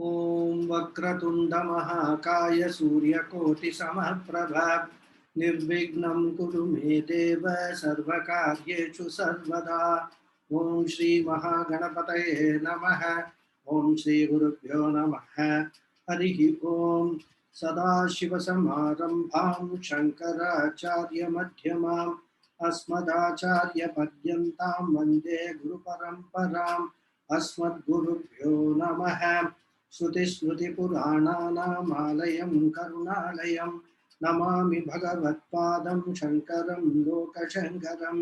Om Vakratunda Mahakaya Suryakoti Samprabha Nirvignam Kuru Me Deva Sarvakaryechu Sarvada Om Shri Mahaganapataye Namaha Om Shri Gurubhyo Namaha Harihi Om Sadashiva Samarambham Shankaracharya Madhyamam Asmadacharya Padyantam Vande Guru Paramparam Asmadgurubhyo Namaha श्रुतिस्मृतिपुराणानामालयं करुणालयं Namami भगवत्पादं शङ्करं लोकशङ्करं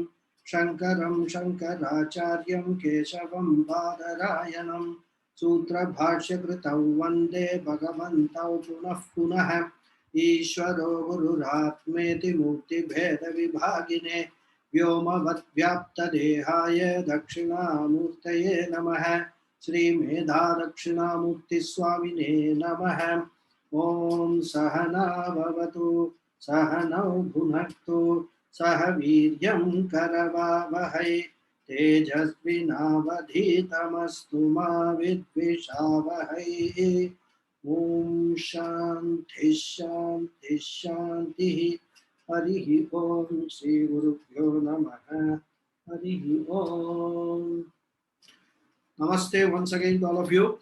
शङ्करं शङ्कराचार्यं केशवं बादरायणं सूत्रभाष्यकृतौ वन्दे भगवन्तौ पुनः पुनः ईश्वरो गुरुरात्मेति मूर्तिभेदविभागिने व्योमवद्व्याप्तदेहाय दक्षिणामूर्तये नमः श्री मेधा दक्षिणामूर्ति स्वामिने नमः। ओम सहना भवतु सहनौ भुनक्तु सह वीर्यं करवावहै तेजस्विनावधीतमस्तु मा विद्विषावहै। ओम शांति शांति शांति। हरि ओम श्री गुरुभ्यो नमः। हरि ओम। Namaste once again to all of you.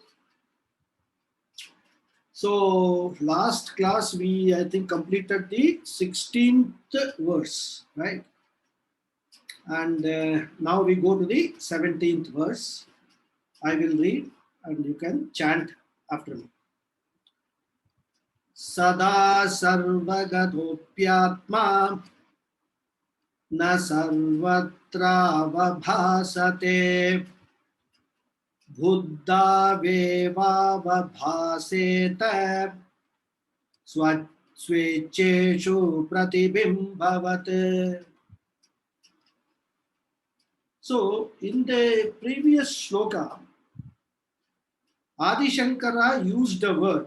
So last class we I think completed the 16th verse, right? And now we go to the 17th verse. I will read and you can chant after me. Sada sarvagatopyatma na sarvatra vabhasate बुद्धावेवावभासेत स्वेच्छेषु प्रतिबिम्बवत्. So in the previous shloka, Adi Shankara used a word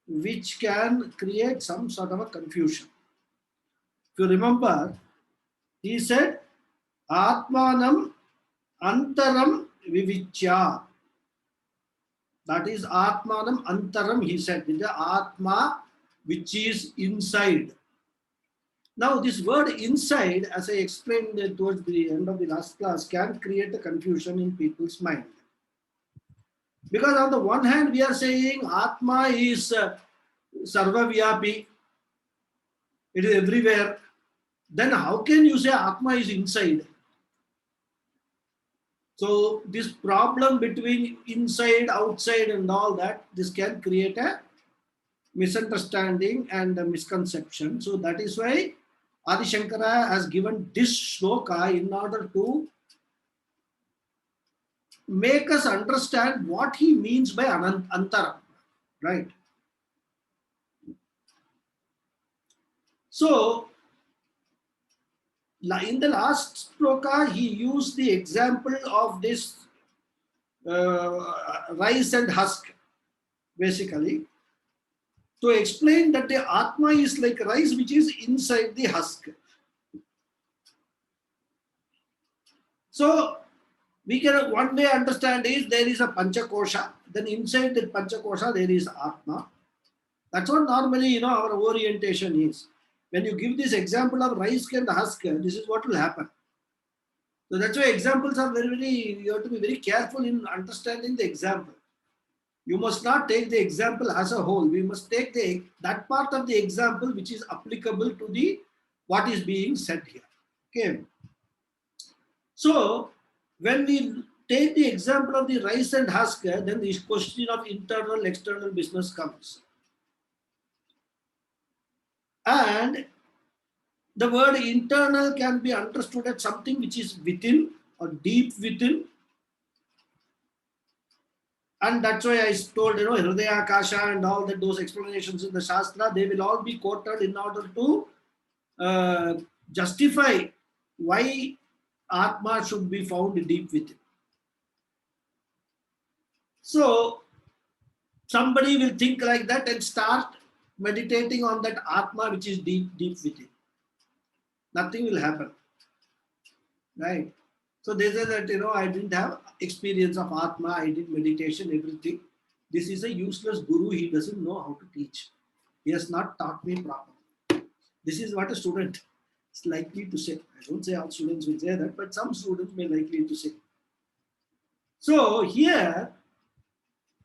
which can create some sort of a confusion. If you remember, he said, Atmanam Antaram Vivichya. That is Atmanam Antaram, he said, with the Atma which is inside. Now this word inside, as I explained towards the end of the last class, can create a confusion in people's mind. Because on the one hand we are saying Atma is Sarvavyapi, it is everywhere. Then how can you say Atma is inside? So this problem between inside, outside and all that, this can create a misunderstanding and a misconception. So that is why Adi Shankara has given this shloka in order to make us understand what he means by Antaram, right? So in the last shloka, he used the example of this rice and husk, basically, to explain that the Atma is like rice which is inside the husk. So we can one way understand is there is a Panchakosha, then inside the Panchakosha there is Atma. That's what normally our orientation is. When you give this example of rice and husk, this is what will happen. So that's why examples are you have to be very careful in understanding the example. You must not take the example as a whole. We must take that part of the example which is applicable to the what is being said here. Okay. So when we take the example of the rice and husk, then this question of internal, external business comes. And the word internal can be understood as something which is within or deep within. And that's why I told, Hridaya Akasha and all that, those explanations in the Shastra, they will all be quoted in order to justify why Atma should be found deep within. So somebody will think like that and start meditating on that Atma which is deep within. Nothing will happen, right? So they say that, I didn't have experience of Atma, I did meditation, everything. This is a useless guru. He doesn't know how to teach. He has not taught me properly. This is what a student is likely to say. I don't say all students will say that, but some students may likely to say. So here,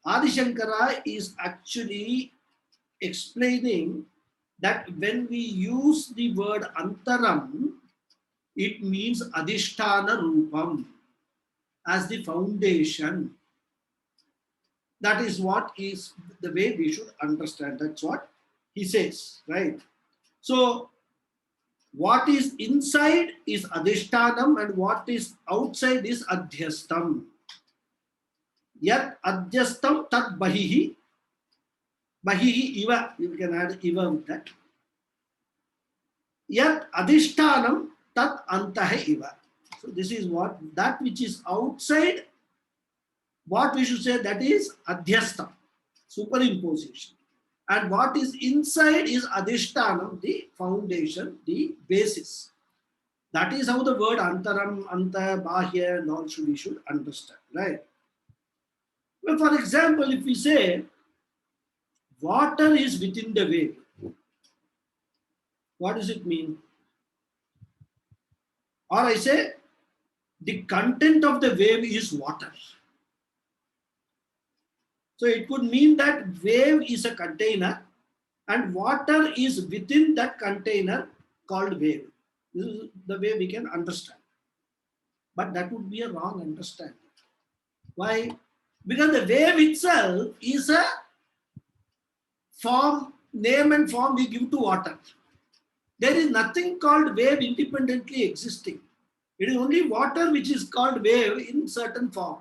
Adi Shankara is actually explaining that when we use the word antaram, it means adhisthana rupam as the foundation. That is what is the way we should understand. That's what he says, right? So what is inside is adhishthanam and what is outside is adhyastam. Yat adhyastam tat bahihi. Bahihi iva. You can add iva with that. Yat adhishthanam tat antahe iva. So this is what, that which is outside, what we should say, that is adhyastam, superimposition. And what is inside is adhishthanam, the foundation, the basis. That is how the word antaram, anta, bahya and all we should understand, right? Well, for example, if we say water is within the wave, what does it mean? Or I say the content of the wave is water. So it could mean that wave is a container and water is within that container called wave. This is the way we can understand. But that would be a wrong understanding. Why? Because the wave itself is a form, name and form we give to water. There is nothing called wave independently existing. It is only water which is called wave in certain form.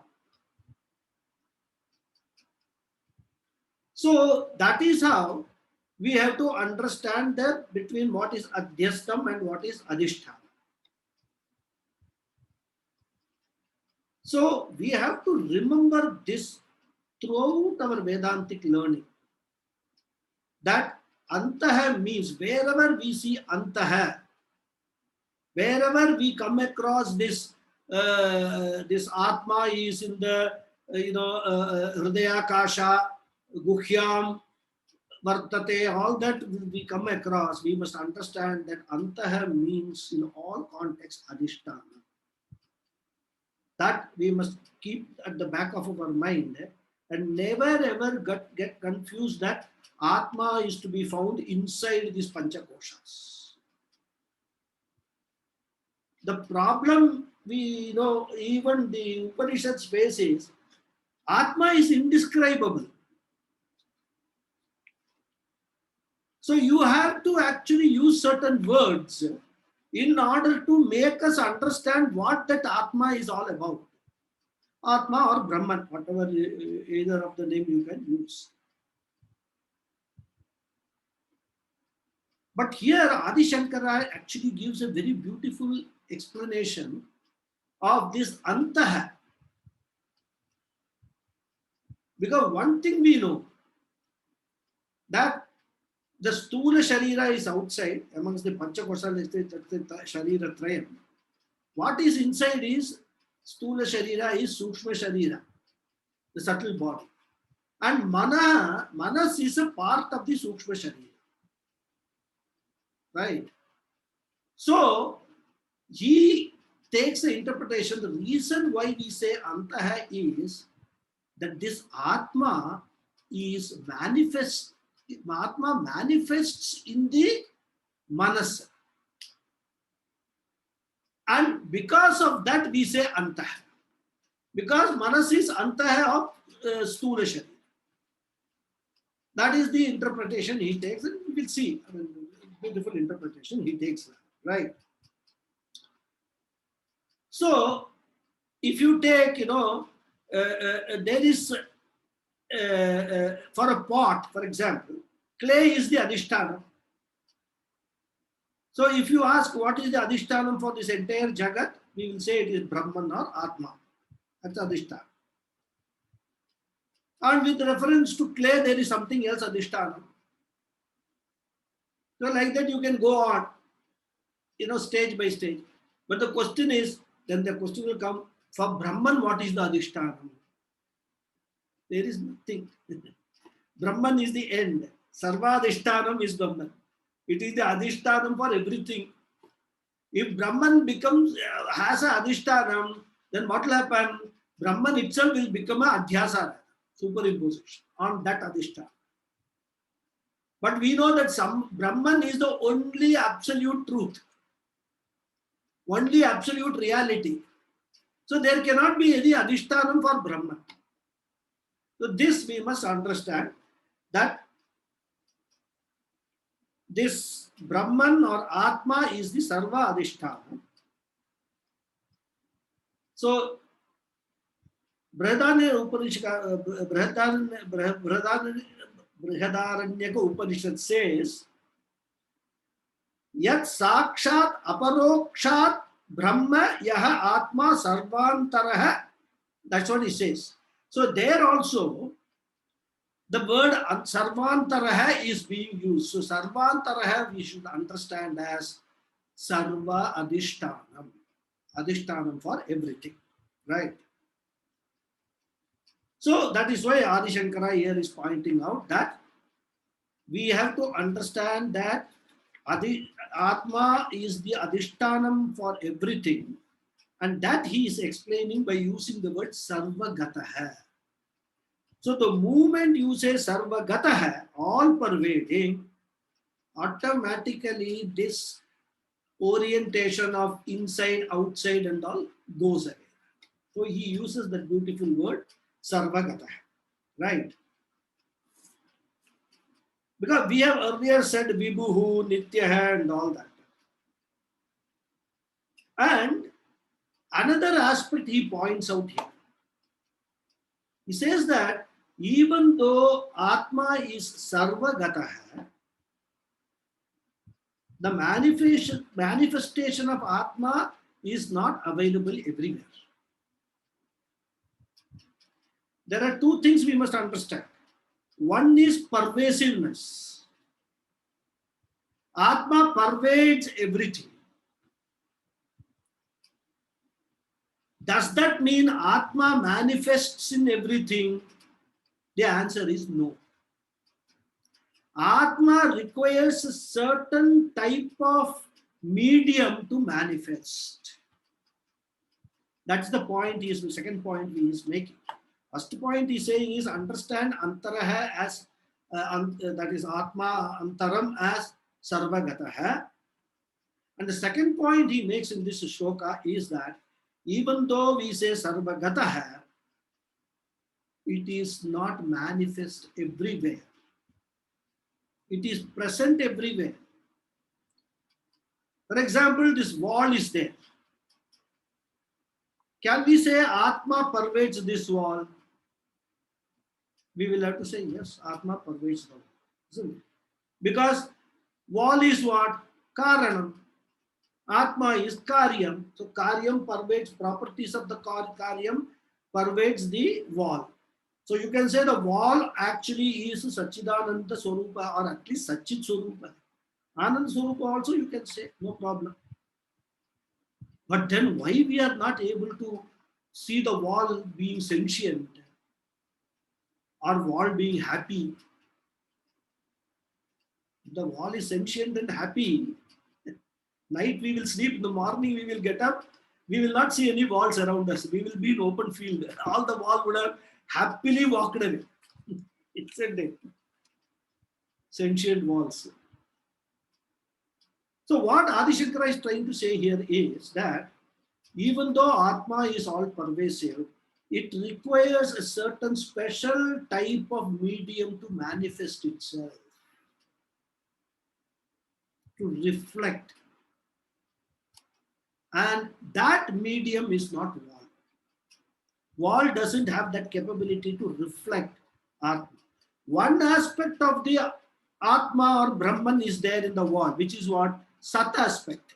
So that is how we have to understand that between what is adhyastam and what is adhisthana. So we have to remember this throughout our Vedantic learning. That antaha means wherever we see antaha, wherever we come across this, this Atma is in the, Hridaya Kasha, Guhyam, Vartate, all that we come across, we must understand that antaha means in all contexts adhisthana. That we must keep at the back of our mind and never ever get confused that Atma is to be found inside these Panchakoshas. The problem we know, even the Upanishads face is Atma is indescribable. So you have to actually use certain words in order to make us understand what that Atma is all about. Atma or Brahman, whatever either of the name you can use. But here Adi Shankara actually gives a very beautiful explanation of this antaha. Because one thing we know, that the Stula Sharira is outside, amongst the Panchakosha, Sharira Trayam. What is inside is Stula Sharira is Sukshma Sharira, the subtle body. And Manas is a part of the Sukshma Sharira. Right? So, he takes the interpretation. The reason why we say Antaha is that this Atma is manifest. Atma manifests in the Manas. And because of that, we say Antaha. Because Manas is Antaha of Stula Sharira. That is the interpretation he takes, and we will see. I mean, beautiful interpretation he takes, right? So, if you take, there is, for a pot, for example, clay is the adhisthana. So, if you ask what is the adhisthana for this entire Jagat, we will say it is Brahman or Atma. That's adhisthana. And with reference to clay, there is something else adhisthana. So like that you can go on, stage by stage. But the question is, then the question will come, for Brahman, what is the adhisthana? There is nothing. Brahman is the end. Sarvadishtanam is Brahman. It is the adhishtanam for everything. If Brahman has a adhishtanam, then what will happen? Brahman itself will become a adhyasa, superimposition on that adhishtanam. But we know that Brahman is the only absolute truth, only absolute reality. So there cannot be any adhishtanam for Brahman. So this we must understand, that this Brahman or Atma is the Sarva Adhishthana. So Brihadaranyaka Upanishad says, Yat Sakshat Aparokshat Brahma Yaha Atma Sarvantaraha. That's what he says. So there also, the word Sarvantaraha is being used. So Sarvantaraha we should understand as Sarva Adhishtanam. Adhishtanam for everything. Right? So that is why Adi Shankara here is pointing out that we have to understand that Atma is the Adhishtanam for everything, and that he is explaining by using the word Sarvagataha. So the moment you say Sarvagataha, all pervading, automatically this orientation of inside, outside and all goes away. So he uses that beautiful word Sarvagataha, right? Because we have earlier said Vibhuhu, Nityaha and all that. And another aspect he points out here. He says that even though Atma is Sarvagataha, the manifestation of Atma is not available everywhere. There are two things we must understand. One is pervasiveness. Atma pervades everything. Does that mean Atma manifests in everything? The answer is no. Atma requires a certain type of medium to manifest. That's the point, the second point he is making. First point he is saying is understand Antaraha as, that is Atma Antaram as Sarvagataha. And the second point he makes in this shloka is that even though we say Sarvagataha, it is not manifest everywhere. It is present everywhere. For example, this wall is there. Can we say Atma pervades this wall? We will have to say yes, Atma pervades the wall, isn't it? Because wall is what? Karanam. Atma is Karyam. So Karyam pervades properties of the Karyam, pervades the wall. So you can say the wall actually is Satchidananda Swarupa, or at least Satchit Swarupa. Anand Swarupa also you can say, no problem. But then why we are not able to see the wall being sentient or wall being happy? The wall is sentient and happy. Night we will sleep, in the morning we will get up, we will not see any walls around us. We will be in open field. All the wall would have happily walked away. It's a day. Sentient walls. So what Adi Shankara is trying to say here is that even though Atma is all pervasive, it requires a certain special type of medium to manifest itself, to reflect. And that medium is not wall. Wall doesn't have that capability to reflect Atma. One aspect of the Atma or Brahman is there in the wall, which is what? Sat aspect.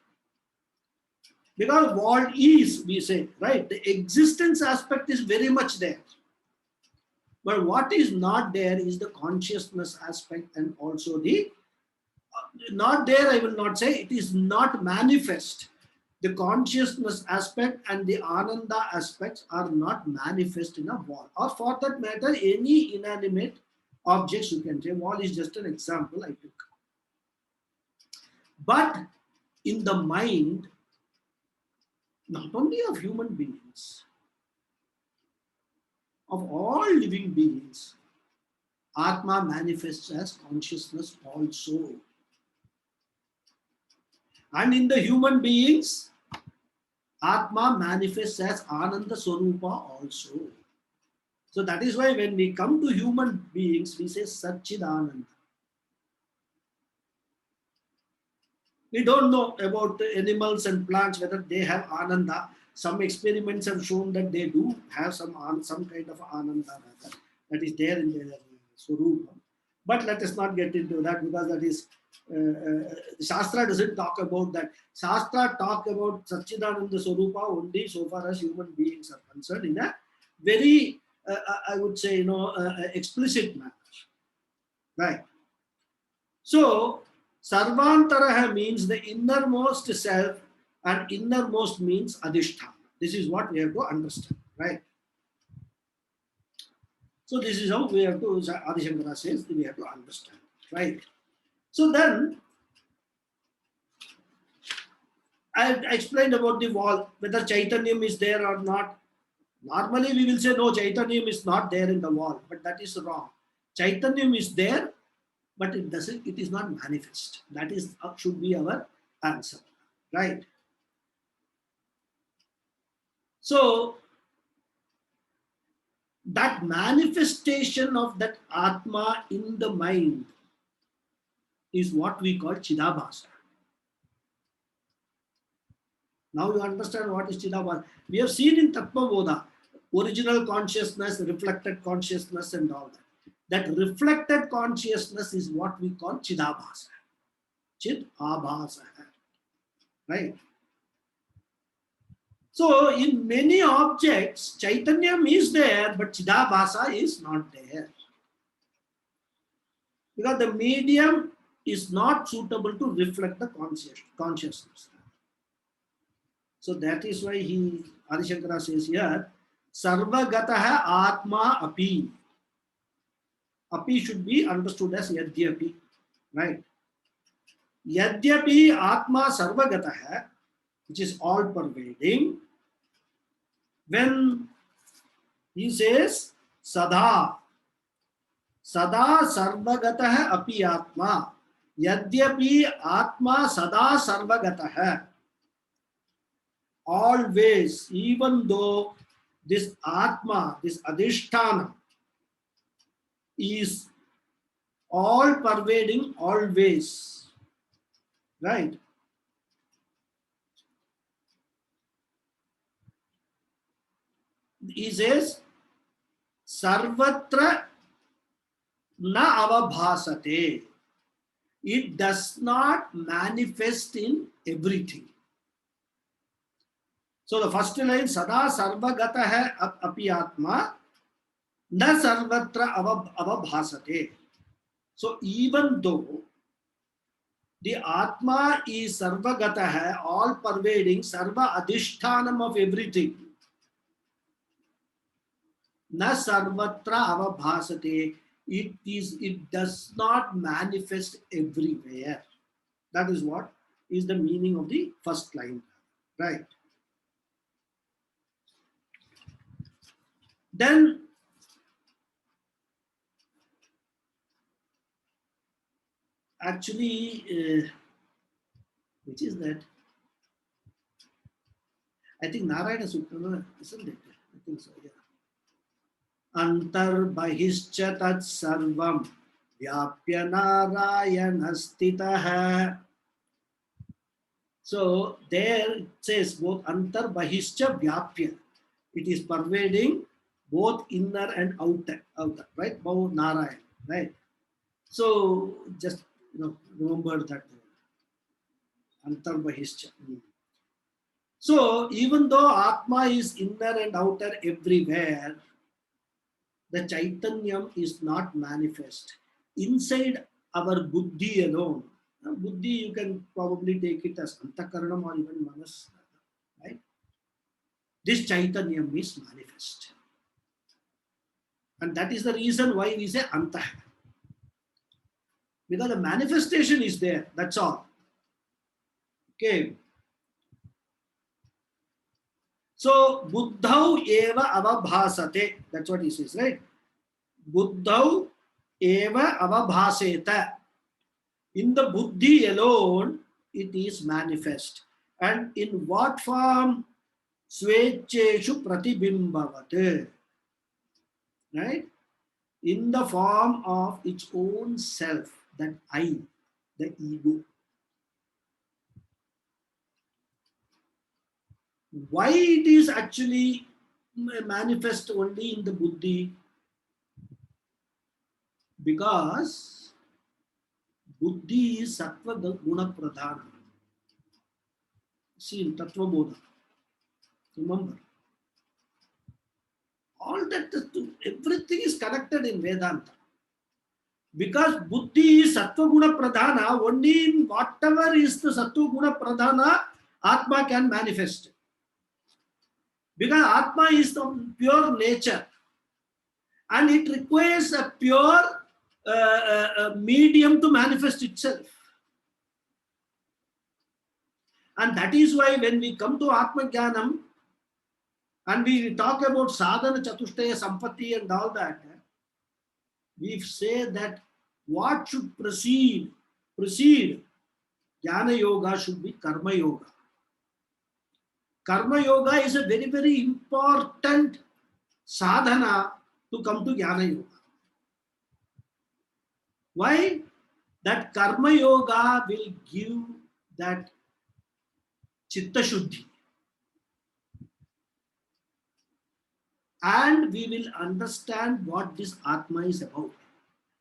Because wall is, we say, right? The existence aspect is very much there. But what is not there is the consciousness aspect, and also the, not there I will not say, it is not manifest. The consciousness aspect and the ananda aspects are not manifest in a wall. Or for that matter, any inanimate objects you can say. Wall is just an example I took. But in the mind, not only of human beings, of all living beings, Atma manifests as consciousness also. And in the human beings, Atma manifests as Ananda Swarupa also. So that is why when we come to human beings, we say Satchidananda. We don't know about animals and plants, whether they have Ananda. Some experiments have shown that they do have some kind of Ananda that is there in their Swarupa. But let us not get into that, because that is, Shastra doesn't talk about that. Shastra talk about Satchidananda Swarupa only so far as human beings are concerned, in a very, I would say, explicit manner. Right. So, Sarvantaraha means the innermost self, and innermost means Adhisthana. This is what we have to understand, right? So this is how we have to, Adi Shankara says, we have to understand, right? So then, I explained about the wall, whether Chaitanyam is there or not. Normally we will say, no, Chaitanyam is not there in the wall, but that is wrong. Chaitanyam is there, but it is not manifest. That is, should be our answer, right? So, that manifestation of that Atma in the mind is what we call Chidabhasa. Now you understand what is Chidabhasa. We have seen in Tattva Bodha, original consciousness, reflected consciousness and all that. That reflected consciousness is what we call Chidabhasa. Chidabhasa. Right? So in many objects, Chaitanyam is there, but Chidabhasa is not there. Because the medium is not suitable to reflect the consciousness. So that is why Adi Shankara says here, Sarvagataha Atma Api. Api should be understood as Yadyapi. Right? Yadyapi Atma Sarvagataha, which is all pervading. When he says Sada, Sada Sarvagataha Api Atma, Yadyapi Atma Sada Sarvagataha. Always, even though this Atma, this Adhisthana is all pervading always, right? He says, Sarvatra na avabhasate. It does not manifest in everything. So the first line, Sada Sarvagataha Api Atma, na Sarvatra avabhasate. So even though the Atma is Sarvagataha, all pervading, Sarva Adhishthanam of everything, na Sarvatra avabhasate, it does not manifest everywhere. That is what is the meaning of the first line, right? Then actually, which is that? I think Narayana Sutta, isn't it? I think so, yeah. Antarbahishcha tat sarvam vyapya narayana stitaha. So there it says both antarbahishcha vyapya. It is pervading both inner and outer, right? Both Narayana, right? So just remember that antarbahishcha. So even though Atma is inner and outer everywhere, the Chaitanyam is not manifest inside our buddhi alone. Now, buddhi, you can probably take it as antakaranam or even manas. this Chaitanyam is manifest. And that is the reason why we say Antah. Because the manifestation is there, that's all. Okay. So, Buddhau eva avabhasate. That's what he says, right? Buddhau eva avabhaseta. In the Buddhi alone, it is manifest. And in what form? Svecheshu pratibimbavat. Right? In the form of its own self, that I, the ego. Why it is actually manifest only in the Buddhi? Because Buddhi is Sattva Guna Pradhana. See in Tattva Bodha. Remember. All that, everything is connected in Vedanta. Because Buddhi is Sattva Guna Pradhana, only in whatever is the Sattva Guna Pradhana, Atma can manifest. Because Atma is the pure nature. And it requires a pure medium to manifest itself. And that is why when we come to Atma Jnanam and we talk about sadhana chatushtaya sampatti and all that, we say that what should precede Jnana Yoga should be Karma Yoga. Karma Yoga is a very, very important sadhana to come to Jnana Yoga. Why? That Karma Yoga will give that Chitta Shuddhi. And we will understand what this Atma is about.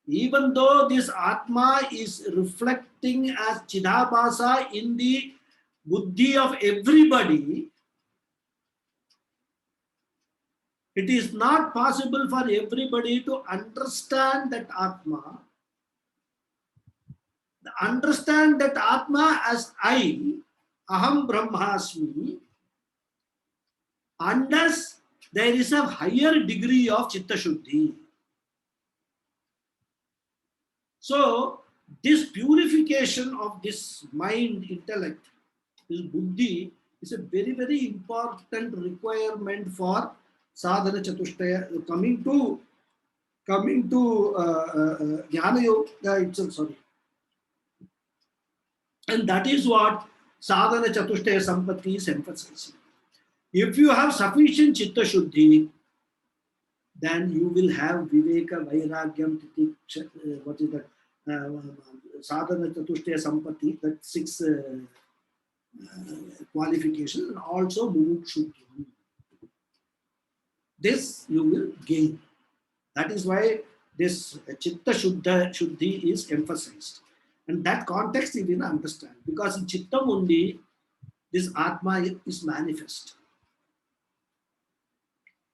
Even though this Atma is reflecting as Chidabhasa in the Buddhi of everybody, it is not possible for everybody to understand that Atma. Understand that Atma as I, Aham Brahmasmi, unless there is a higher degree of Chitta Shuddhi. So, this purification of this mind, intellect, this Buddhi, is a very, very important requirement for sadhana chatushtaya. Coming to Jnana Yoga itself, sorry. And that is what sadhana chatushtaya sampatti is emphasizing. If you have sufficient chitta shuddhi, then you will have viveka, vairagyam, titiksha, what is that? Sadhana chatushtaya sampatti, that 6 qualifications, and also mumukshu. This you will gain. That is why this chitta shuddhi is emphasized. And that context you will understand. Because in chitta only, this Atma is manifest.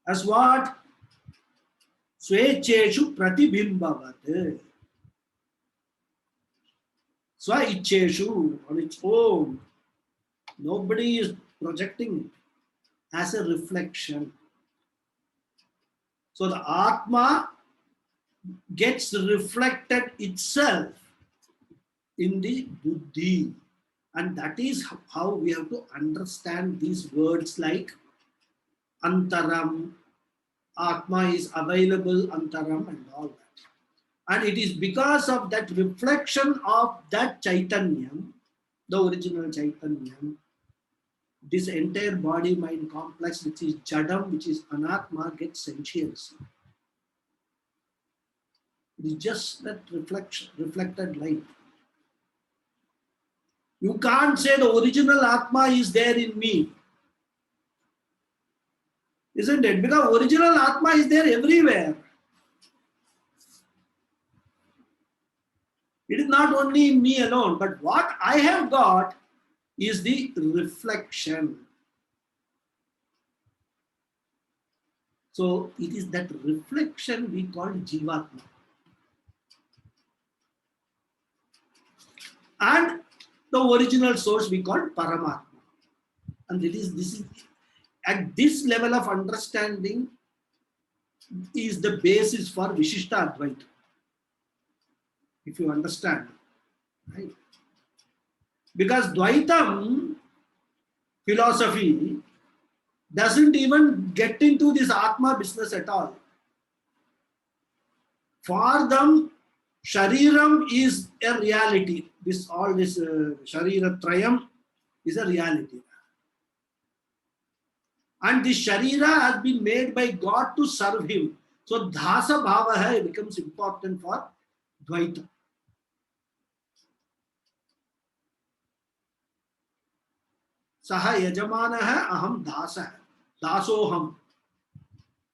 As what? Swecheshu pratibimbavat. Swa icheshu, on its own. Nobody is projecting it as a reflection. So the Atma gets reflected itself in the Buddhi. And that is how we have to understand these words like Antaram, Atma is available, Antaram, and all that. And it is because of that reflection of that Chaitanyam, the original Chaitanyam, this entire body mind complex, which is Jadam, which is Anatma, gets sentience. It is just that reflected light. You can't say the original Atma is there in me. Isn't it? Because original Atma is there everywhere. It is not only in me alone, but what I have got is the reflection. So it is that reflection we call Jivatma. And the original source we call Paramatma. And this is at this level of understanding is the basis for Vishishta Advaita. If you understand, right? Because Dvaitam philosophy doesn't even get into this Atma business at all. For them, Shariram is a reality. This Sharira Trayam is a reality. And this Sharira has been made by God to serve him. So Dhasa Bhava becomes important for Dvaita. Saha Yajamana Aham Dasa. Dasoham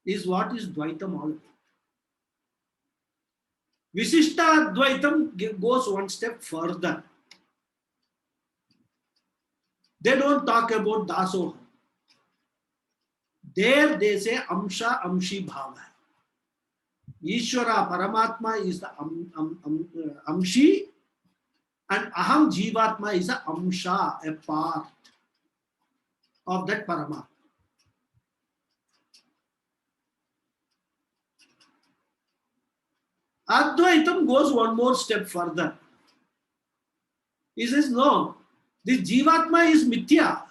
is what is Dvaitam all about. Visishta Advaitam goes one step further. They don't talk about Dasoham. There they say Amsha Amshi Bhava. Ishvara Paramatma is the Amshi, and Aham Jivatma is a Amsha, a part of that Paramatma. Advaitam goes one more step further. He says, no, this Jivatma is Mithya.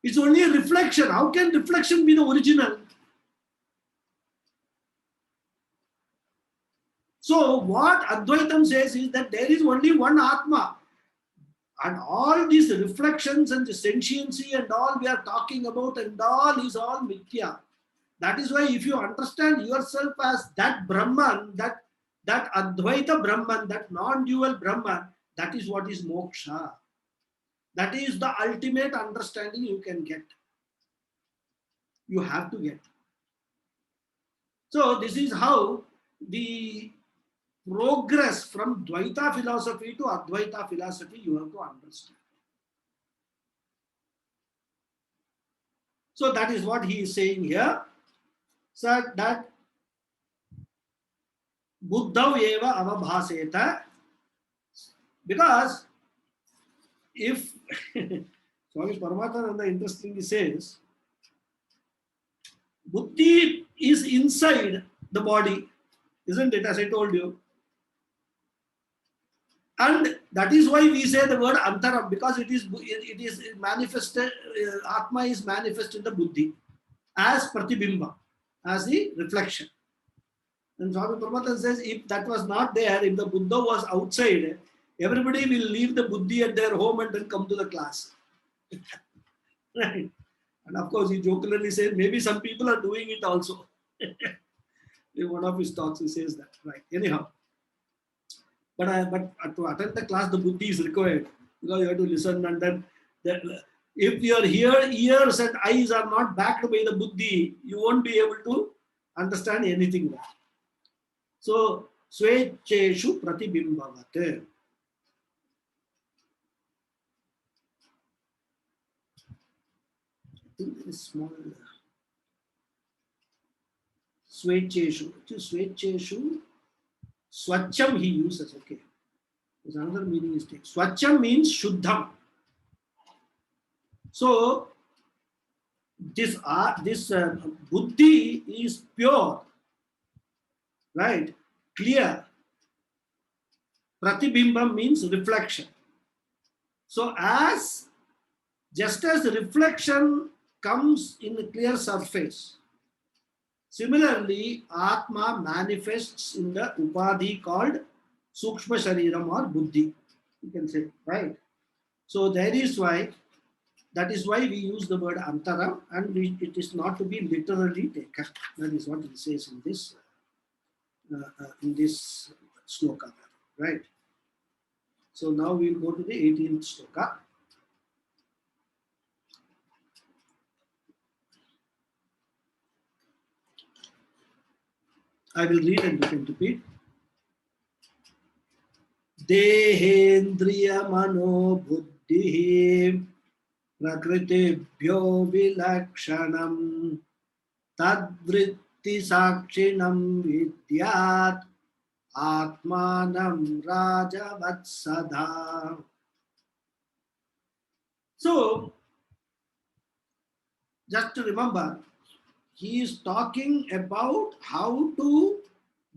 It's only a reflection. How can reflection be the original? So what Advaitam says is that there is only one Atma. And all these reflections and the sentiency and all we are talking about and all is all Mithya. That is why if you understand yourself as that Brahman, that Advaita Brahman, that non-dual Brahman, that is what is moksha. That is the ultimate understanding you can get. You have to get. So this is how the progress from Dvaita philosophy to Advaita philosophy you have to understand. So that is what he is saying here. So that Buddhav eva avabhaseta, because if Swami Paramatmananda interestingly says, Buddhi is inside the body, isn't it, as I told you? And that is why we say the word Antaram, because it is manifested, Atma is manifest in the Buddhi as Pratibimba, as the reflection. And Swami Paramatmananda says, if that was not there, if the Buddha was outside, everybody will leave the Buddhi at their home and then come to the class. Right? And of course, he jokingly says, maybe some people are doing it also. In one of his talks, he says that. Right. Anyhow. But to attend the class, the Buddhi is required. Because you have to listen, and then if your ears and eyes are not backed by the Buddhi, you won't be able to understand anything. So, Swecheshu Pratibimbhavate. I think there is small Swecheshu. Swecheshu. Swacham he uses. Okay. There's another meaning is taken. Swacham means Shuddham. So, this Buddhi is pure. Right? Clear. Pratibimbam means reflection. So, just as reflection comes in a clear surface, similarly, Atma manifests in the Upadhi called Sukshma Shariram or Buddhi. You can say, right? So, that is why we use the word Antaram, and it is not to be literally taken. That is what he says in this sloka, right? So now we will go to the 18th sloka. I will read and you can repeat. Dehendriya mano buddhi prakritibhyo vilakshanam tadvritti sakshinam vidyat atmanam rajavatsada. So, just to remember, he is talking about how to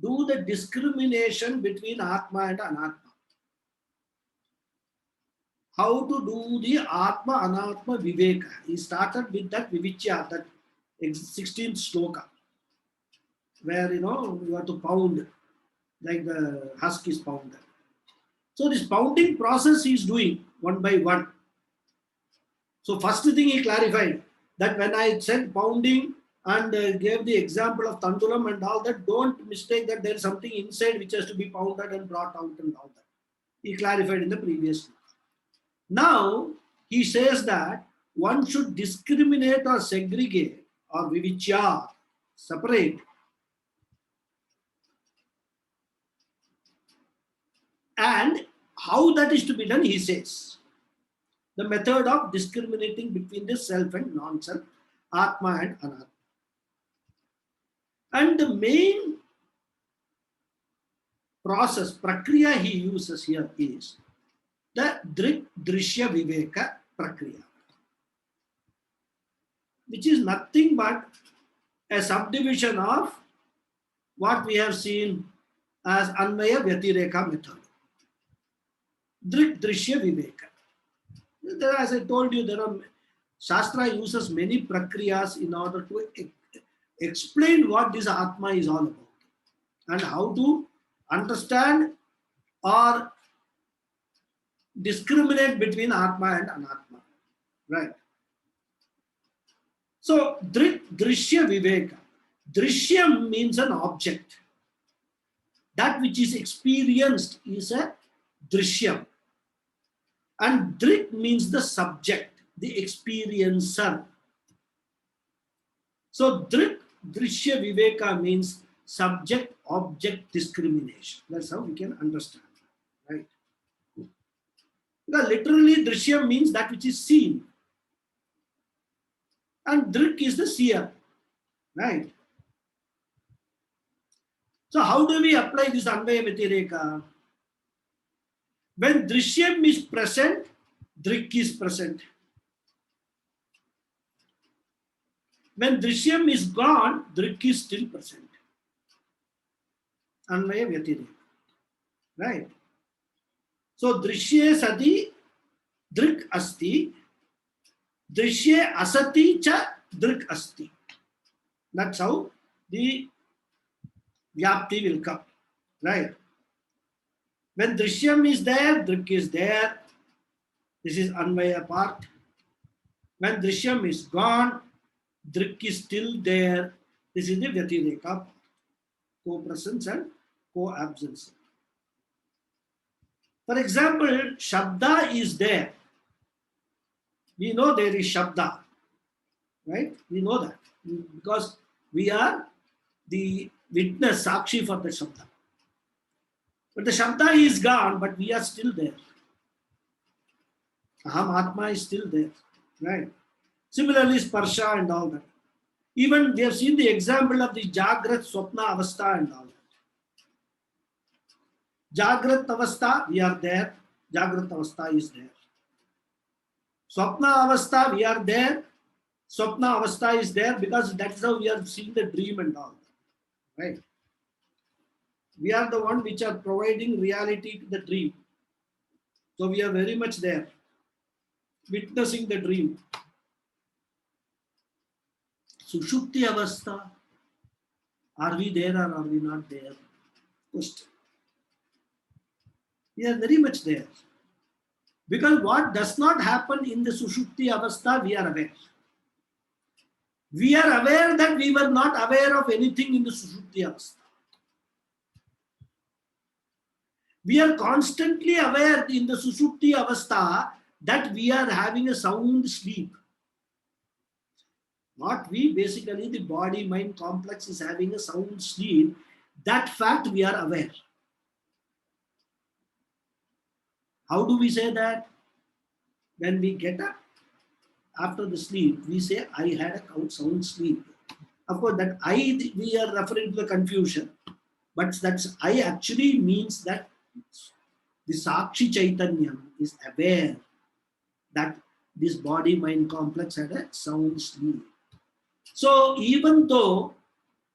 do the discrimination between Atma and Anatma. How to do the Atma Anatma Viveka. He started with that Vivichya, that 16th sloka, where you have to pound like the husk is pounded. So this pounding process he is doing one by one. So first thing he clarified that when I said pounding and gave the example of tandulam and all that, don't mistake that there is something inside which has to be pounded and brought out and all that. He clarified in the previous one. Now he says that one should discriminate or segregate or vivichya, separate. And how that is to be done, he says. The method of discriminating between the self and non-self, Atma and Anatma. And the main process, prakriya he uses here is the Drik Drishya Viveka Prakriya, which is nothing but a subdivision of what we have seen as Anvaya Vyatireka method. Drik Drishya Viveka. There, as I told you, there are Shastra uses many prakriyas in order to explain what this Atma is all about and how to understand or discriminate between Atma and Anatma. Right. So, Drishya Viveka. Drishyam means an object. That which is experienced is a Drishyam. And Drik means the subject, the experiencer. So Drik, Drishya Viveka means subject-object discrimination. That's how we can understand. Right? Because literally Drishya means that which is seen. And Drik is the seer. Right? So how do we apply this Anvaya Vyatireka? When Drishyam is present, Drik is present. When Drishyam is gone, Drik is still present. Anvaya Vyatireka. Right? So Drishye Sati Drik Asti, Drishye Asati Cha Drik Asti. That's how the Vyapti will come. Right? When Drishyam is there, Drik is there. This is Anvaya part. When Drishyam is gone, Drik is still there. This is the Vyatireka part. Co-presence and co-absence. For example, Shabda is there. We know there is Shabda. Right? We know that. Because we are the witness, Sakshi for the Shabda. But the Shabda is gone, but we are still there. Aham Atma is still there. Right? Similarly, Sparsha and all that. Even we have seen the example of the Jagrat, Swapna, Avastha and all that. Jagrat Avastha, we are there. Jagrat Avastha is there. Swapna Avastha, we are there. Swapna Avastha is there because that's how we are seeing the dream and all that. Right? We are the one which are providing reality to the dream. So we are very much there, witnessing the dream. Sushupti Avastha, are we there or are we not there? Question. We are very much there. Because what does not happen in the Sushupti Avastha, we are aware. We are aware that we were not aware of anything in the Sushupti Avastha. We are constantly aware in the Sushupti Avastha that we are having a sound sleep. Not we, basically the body-mind complex is having a sound sleep. That fact we are aware. How do we say that? When we get up after the sleep, we say, I had a sound sleep. Of course, that I, we are referring to the confusion. But that's I actually means that the Sakshi Chaitanya is aware that this body-mind complex had a sound sleep. So even though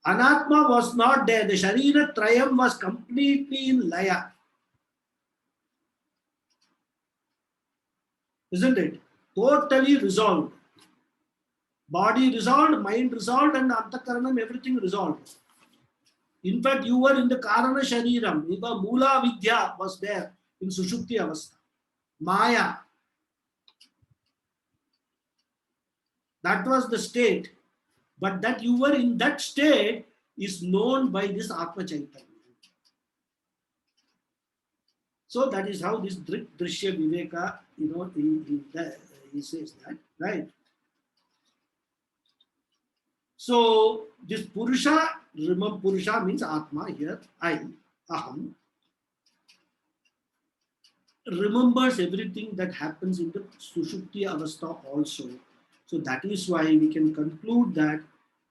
Anatma was not there, the Sharira Trayam was completely in Laya. Isn't it? Totally resolved. Body resolved, mind resolved, and Antakaranam, everything resolved. In fact, you were in the Karana Shariram. The Mula Vidya was there in Sushupti Avastha. Maya. That was the state. But that you were in that state is known by this Atma Chaitanya. So that is how this Drishya Viveka, he says that, right? So this Purusha, remember Purusha means Atma here, I, Aham, remembers everything that happens in the Sushupti Avastha also. So that is why we can conclude that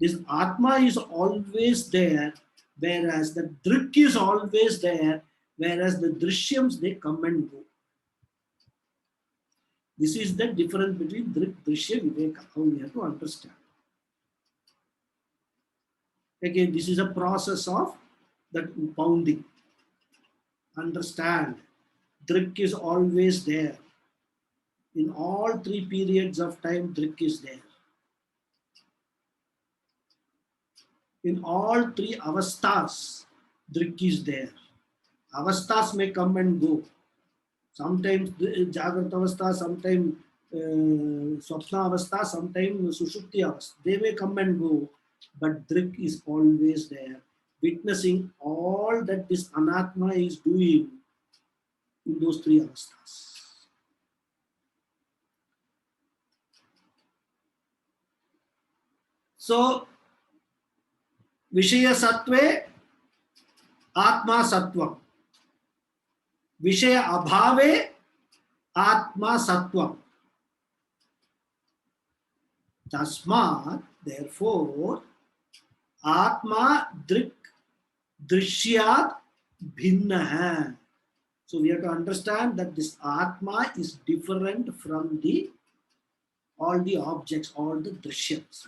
this Atma is always there, whereas the Drik is always there, whereas the Drishyams, they come and go. This is the difference between Drik, Drishya, Viveka, how we have to understand. Again, this is a process of that pounding. Understand, Drik is always there. In all three periods of time, Drik is there. In all three avasthas, Drik is there. Avasthas may come and go. Sometimes Jagrata Avastha, sometimes Swapna Avastha, sometimes Sushupti Avastha. They may come and go, but Drik is always there, witnessing all that this Anatma is doing in those three avasthas. So, Vishaya Sattve, Atma Sattvam. Vishaya Abhave, Atma Sattvam. Tasmat, therefore, Atma Drik Drishyat Bhinna hai. So we have to understand that this Atma is different from all the objects, all the Drishyams.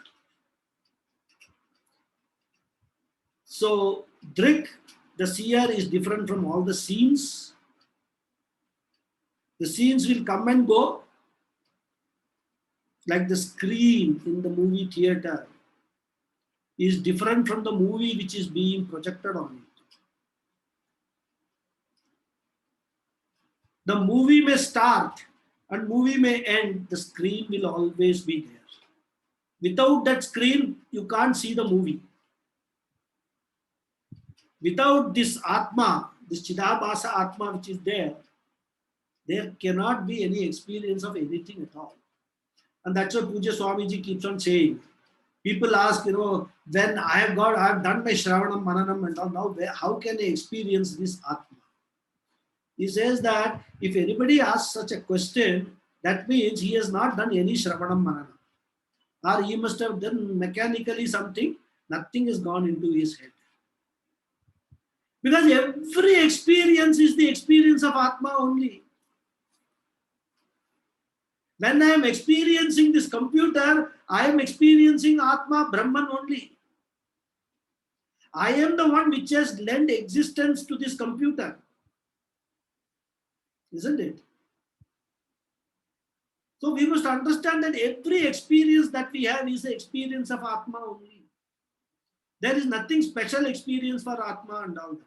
So Drik, the seer, is different from all the scenes. The scenes will come and go, like the screen in the movie theater is different from the movie which is being projected on it. The movie may start and movie may end, the screen will always be there. Without that screen, you can't see the movie. Without this Atma, this Chidabhasa Atma which is there cannot be any experience of anything at all. And that's what Puja Swamiji keeps on saying. People ask, when I have done my Shravanam, Mananam and all, now how can I experience this Atma? He says that if anybody asks such a question, that means he has not done any Shravanam, Mananam. Or he must have done mechanically something, nothing has gone into his head. Because every experience is the experience of Atma only. When I am experiencing this computer, I am experiencing Atma, Brahman only. I am the one which has lent existence to this computer. Isn't it? So we must understand that every experience that we have is the experience of Atma only. There is nothing special experience for Atma and all that.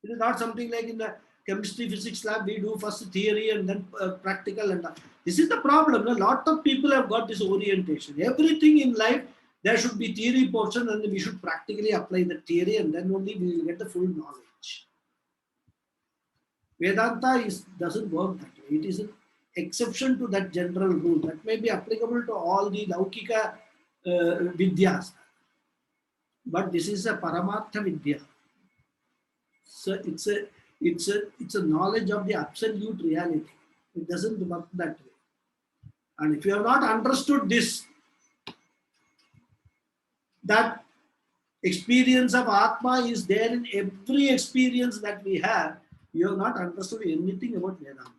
It is not something like in the chemistry, physics lab, we do first theory and then practical. And this is the problem. A lot of people have got this orientation. Everything in life, there should be theory portion and we should practically apply the theory and then only we will get the full knowledge. Vedanta doesn't work that way. It is an exception to that general rule. That may be applicable to all the Laukika Vidyas. But this is a Paramartha Vidya. So it's a knowledge of the absolute reality. It doesn't work that way. And if you have not understood this, that experience of Atma is there in every experience that we have, you have not understood anything about Vedanta.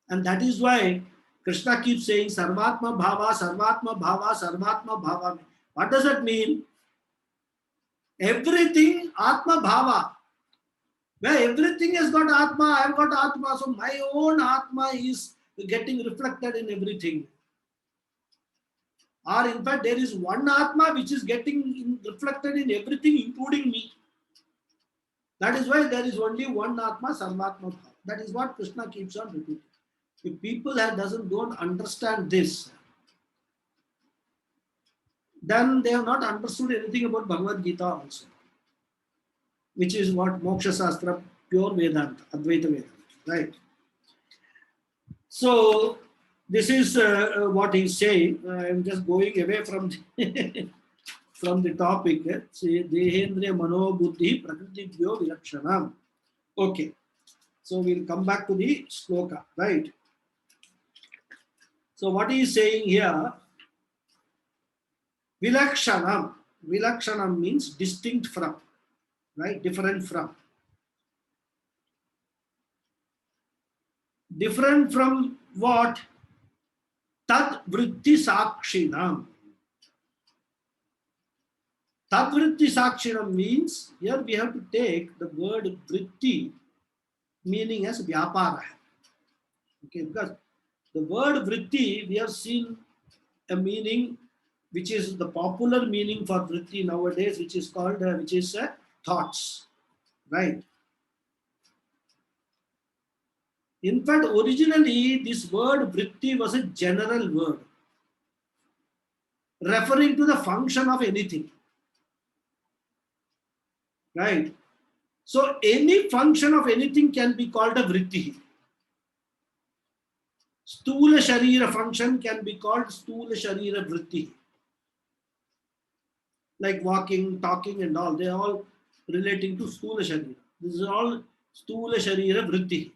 And that is why Krishna keeps saying Sarvatma Bhava, Sarvatma Bhava, Sarvatma Bhava. What does that mean? Everything Atma Bhava. Where everything has got Atma, I have got Atma. So my own Atma is getting reflected in everything. Or in fact, there is one Atma which is getting reflected in everything, including me. That is why there is only one Atma, Sarvatma Bhava. That is what Krishna keeps on repeating. If people don't understand this, then they have not understood anything about Bhagavad Gita also, which is what Moksha Shastra, pure Vedanta, Advaita Vedanta, right? So this is what he's saying. I'm just going away from the, from the topic. See, Dehendriya Mano Buddhi Prakriti-bhyo Vilakshanam. Okay, so we'll come back to the sloka, right? So what he is saying here, Vilakshanam. Vilakshanam means distinct from, right? Different from. Different from what? Tad vritti sakshinam. Tad vritti sakshinam means, here we have to take the word vritti meaning as vyapara. Okay, because the word vritti, we have seen a meaning which is the popular meaning for vritti nowadays, which is called, thoughts, right? In fact, originally this word vritti was a general word referring to the function of anything, right? So any function of anything can be called a vritti. Stula Sharira function can be called Stula Sharira Vritti. Like walking, talking and all, they are all relating to Stula Sharira. This is all Stula Sharira Vritti.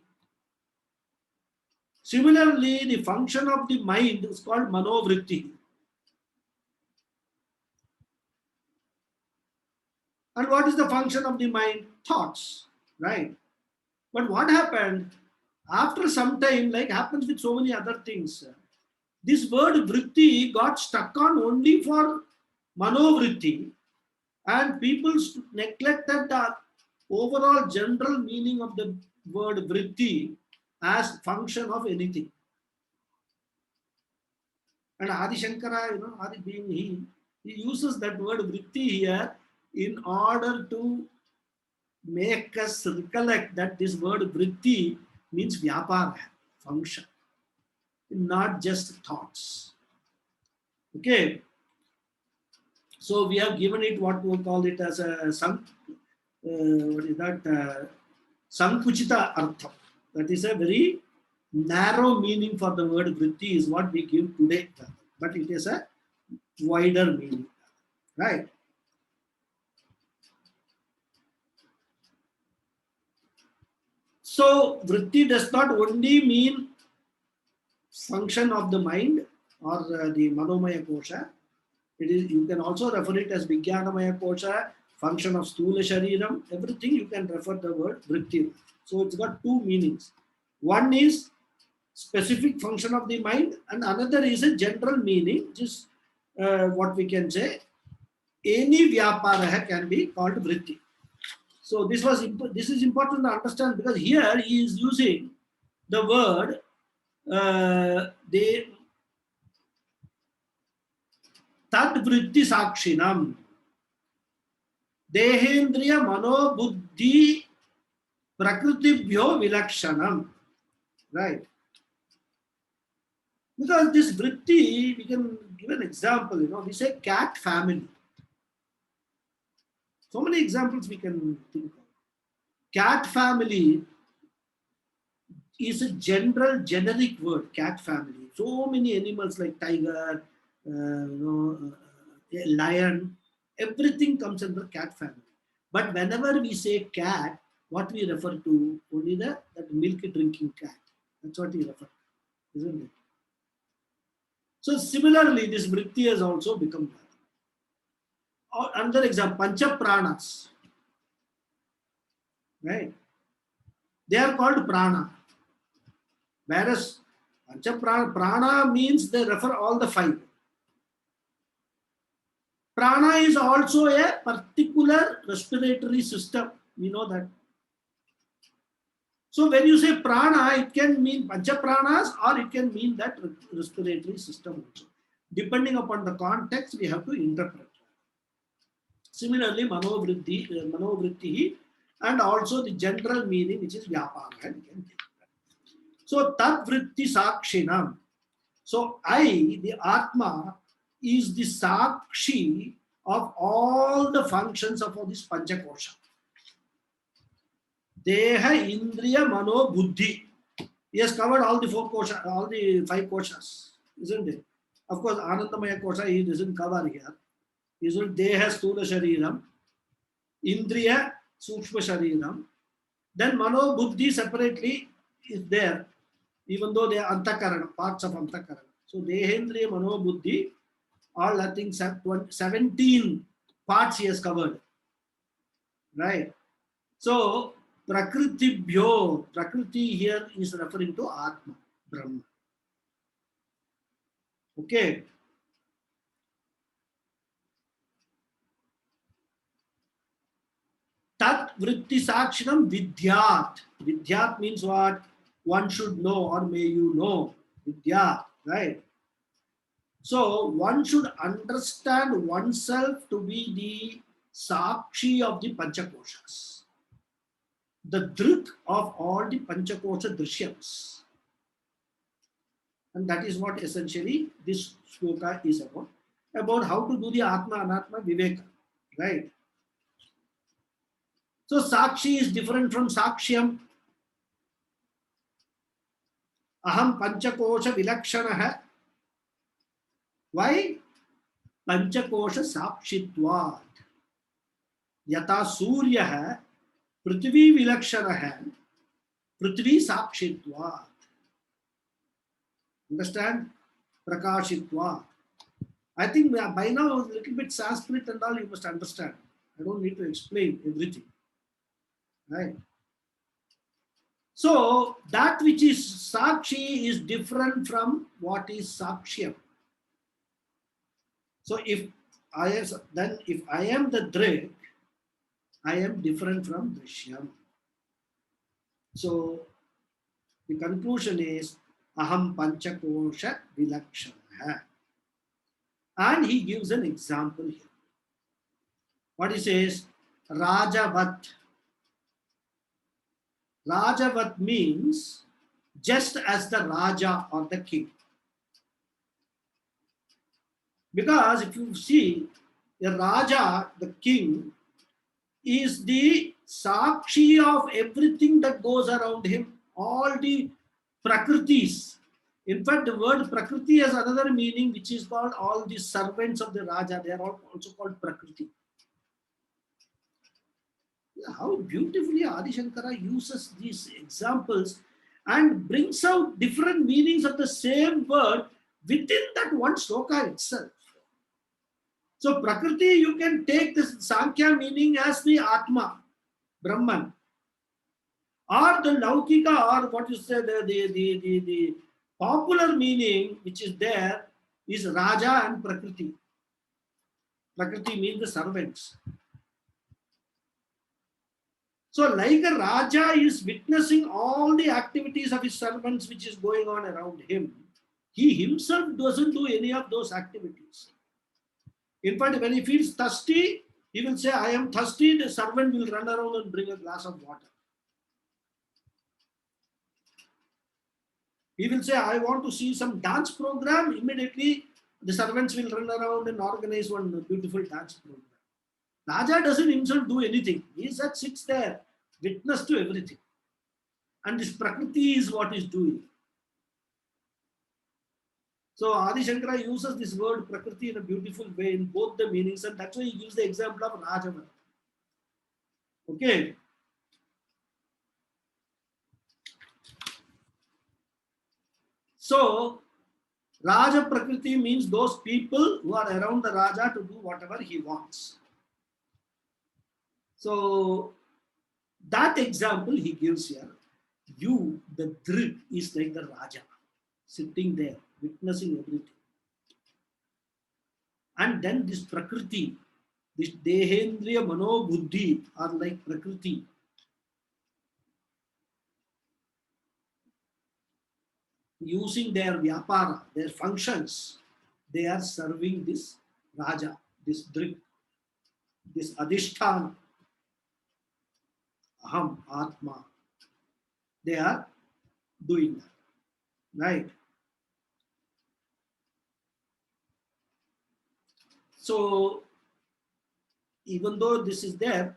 Similarly, the function of the mind is called Manovritti. And what is the function of the mind? Thoughts, right? But what happened after some time, like happens with so many other things, this word vritti got stuck on only for manovritti, and people neglected the overall general meaning of the word vritti as function of anything. And Adi Shankara, Adi being he uses that word vritti here in order to make us recollect that this word vritti means vyapara, function, not just thoughts. Okay, so we have given it what we call it as a what is that? Sankuchita artha. That is a very narrow meaning for the word vritti is what we give today, but it is a wider meaning, right? So vritti does not only mean function of the mind or the manomaya kosha. It is, you can also refer it as Vijnanamaya Kosha, function of Stula Shariram, everything you can refer the word Vritti. So it's got two meanings. One is specific function of the mind, and another is a general meaning, which is what we can say, any Vyapara can be called Vritti. So this is important to understand, because here he is using the word they Tad vritti sakshinam. Dehendriya mano buddhi prakriti-bhyo vilakshanam. Right. Because this vritti, we can give an example, we say cat family. So many examples we can think of. Cat family is a generic word, cat family. So many animals like tiger, lion, everything comes under cat family. But whenever we say cat, what we refer to? Only that milk drinking cat. That's what we refer to, isn't it? So similarly, this vritti has also become that. Another example, pancha pranas. Right? They are called prana. Whereas Prana means they refer all the five. Prana is also a particular respiratory system. We know that. So when you say prana, it can mean pancha pranas or it can mean that respiratory system also. Depending upon the context, we have to interpret. Similarly, manovritti, and also the general meaning, which is vyapara. So tat vritti sakshinam. So I, the Atma, is the sakshi of all the functions of all this panchakosha. Deha, Indriya, Mano, Buddhi. He has covered all the four kosha, all the five koshas, isn't it? Of course, Anandamaya kosha he doesn't cover here. He said Deha, Stula Shariram, Indriya, Sukshma Shariram. Then Mano, Buddhi separately is there, even though they are Antakarana, parts of Antakarana. So Dehendriya, Mano, Buddhi, all I think 17 parts he has covered. Right? So Prakriti here is referring to Atma, Brahma. Okay. Tat vritti sakshinam vidyat. Vidyat means what? One should know or may you know. Vidyat, right? So one should understand oneself to be the sakshi of the panchakoshas, the drik of all the panchakosha drishyams. And that is what essentially this shloka is about how to do the Atma Anatma Viveka, right? So Sakshi is different from Sakshyam. Aham Panchakosha Vilakshanaha. Why? Panchakosha Sakshitvat. Yata Surya Prithvi Vilakshanaha. Prithvi Sakshitvat. Understand? Prakashitvat. I think by now a little bit Sanskrit and all you must understand. I don't need to explain everything. Right? So that which is Sakshi is different from what is Sakshyam. So if I am the Drik, I am different from Drishyam. So the conclusion is Aham Panchakosha Vilakshana. And he gives an example here. What he says, Rajavat. Rajavat means just as the Raja or the king. Because if you see, the Raja, the king, is the Sakshi of everything that goes around him, all the Prakritis. In fact, the word Prakriti has another meaning which is called all the servants of the Raja. They are all also called Prakriti. How beautifully Adi Shankara uses these examples and brings out different meanings of the same word within that one sloka itself. So Prakriti, you can take this Sankhya meaning as the Atma, Brahman, or the Laukika, or what you say, the popular meaning which is there is Raja and Prakriti. Prakriti means the servants. So like a Raja is witnessing all the activities of his servants which is going on around him, he himself doesn't do any of those activities. In fact, when he feels thirsty, he will say, I am thirsty. The servant will run around and bring a glass of water. He will say, I want to see some dance program. Immediately, the servants will run around and organize one beautiful dance program. Raja doesn't himself do anything. He just sits there, witness to everything. And this Prakriti is what he's doing. So Adi Shankara uses this word Prakriti in a beautiful way in both the meanings, and that's why he gives the example of Rajavan. Okay. So Raja Prakriti means those people who are around the Raja to do whatever he wants. So that example he gives here. You, the Drik, is like the Raja. sitting there, witnessing everything. And then this Prakriti, this Dehendriya Mano Buddhi are like Prakriti. Using their vyapara, their functions, they are serving this Raja, this Drik, this Adhisthana, Aham, Atma. They are doing that, right? So, even though this is there,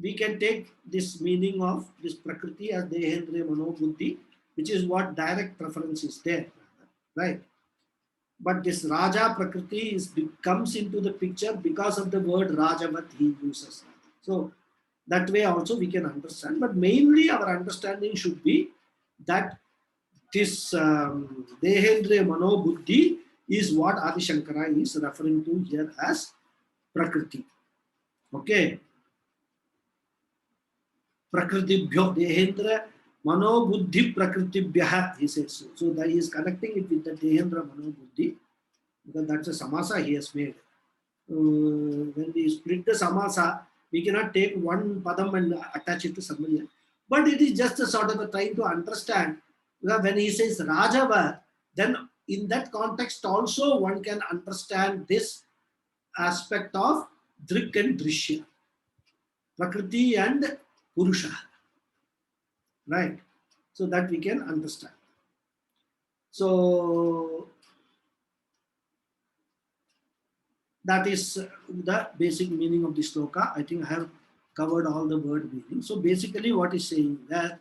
we can take this meaning of this Prakriti as Dehendriya Mano Buddhi, which is what direct preference is there, right? But this Raja Prakriti comes into the picture because of the word Rajavat he uses. So that way also we can understand. But mainly our understanding should be that this Dehendriya Mano Buddhi is what Adi Shankara is referring to here as Prakriti. Okay. Prakriti-bhyo Dehendra Mano Buddhi Prakriti-bhya, he says. So that he is connecting it with the Dehendra Mano Buddhi, because that's a samasa he has made. When we split the samasa, we cannot take one padam and attach it to somebody else. But it is just a sort of a trying to understand. When he says Rajava, then in that context also one can understand this aspect of Drik and Drishya, Prakriti and Purusha. Right? So that we can understand. So that is the basic meaning of the sloka. I think I have covered all the word meaning. So basically what is saying that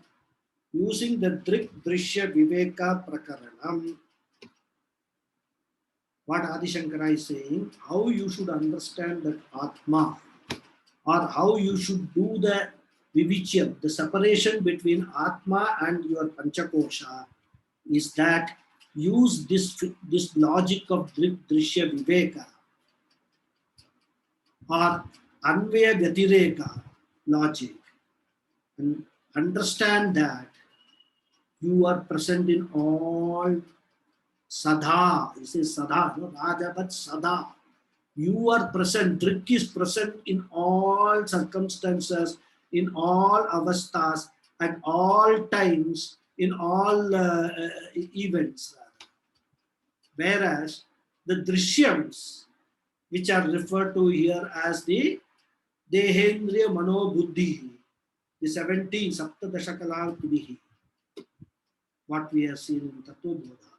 using the Drik, Drishya, Viveka, Prakaranam, what Adi Shankara is saying, how you should understand that Atma, or how you should do the Vivichya, the separation between Atma and your Panchakosha, is that use this logic of Drik, Drishya, Viveka, or Anvaya Vyatireka logic, and understand that you are present in all Sadha. He says Sadha, no? Rajavat Sadha. You are present, Drik is present in all circumstances, in all avasthas, at all times, in all events. Whereas the Drishyams, which are referred to here as the Dehendriya Mano Buddhi, the 17 Saptadashakala Buddhi, what we have seen in Tattva Bodha,